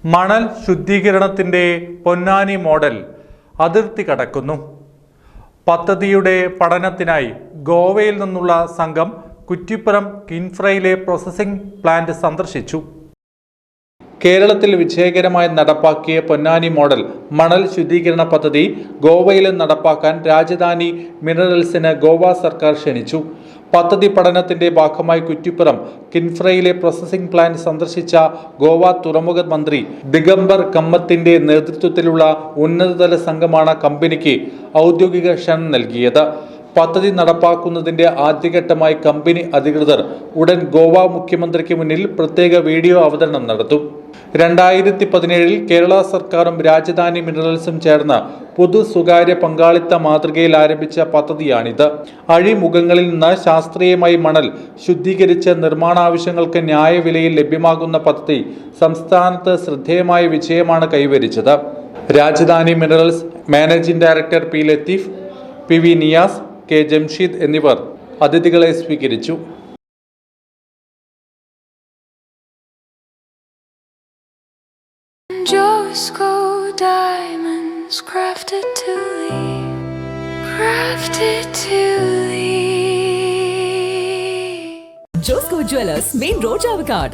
മണൽ ശുദ്ധീകരണത്തിൻ്റെ പൊന്നാനി മോഡൽ അതിർത്തി കടക്കുന്നു. പദ്ധതിയുടെ പഠനത്തിനായി ഗോവയിൽ നിന്നുള്ള സംഘം കുറ്റിപ്പുറം കിൻഫ്രയിലെ പ്രോസസ്സിംഗ് പ്ലാന്റ് സന്ദർശിച്ചു. കേരളത്തിൽ വിജയകരമായി നടപ്പാക്കിയ പൊന്നാനി മോഡൽ മണൽ ശുദ്ധീകരണ പദ്ധതി ഗോവയിലും നടപ്പാക്കാൻ രാജധാനി മിനറൽസിന് ഗോവ സർക്കാർ ക്ഷണിച്ചു. പദ്ധതി പഠനത്തിന്റെ ഭാഗമായി കുറ്റിപ്പുറം കിൻഫ്രയിലെ പ്രോസസ്സിംഗ് പ്ലാന്റ് സന്ദർശിച്ച ഗോവ തുറമുഖ മന്ത്രി ദിഗംബർ കമ്മത്തിന്റെ നേതൃത്വത്തിലുള്ള ഉന്നതതല സംഘമാണ് കമ്പനിക്ക് ഔദ്യോഗിക ക്ഷണം നൽകിയത്. പദ്ധതി നടപ്പാക്കുന്നതിന്റെ ആദ്യഘട്ടമായി കമ്പനി അധികൃതർ ഉടൻ ഗോവ മുഖ്യമന്ത്രിക്ക് മുന്നിൽ പ്രത്യേക വീഡിയോ അവതരണം നടത്തും. 2017 കേരള സർക്കാരും രാജധാനി മിനറൽസും ചേർന്ന് പൊതു സ്വകാര്യ പങ്കാളിത്ത മാതൃകയിൽ ആരംഭിച്ച പദ്ധതിയാണിത്. അഴിമുഖങ്ങളിൽ നിന്ന് ശാസ്ത്രീയമായി മണൽ ശുദ്ധീകരിച്ച് നിർമ്മാണാവശ്യങ്ങൾക്ക് ന്യായവിലയിൽ ലഭ്യമാകുന്ന പദ്ധതി സംസ്ഥാനത്ത് ശ്രദ്ധേയമായ വിജയമാണ് കൈവരിച്ചത്. Rajadhani minerals managing director P Latheef, P V Niyas, K Jamsheed എന്നിവർ അതിഥികളെ സ്വീകരിച്ചു. Josco diamonds crafted to leave. Josco Jewelers, Main Road, Chavakad.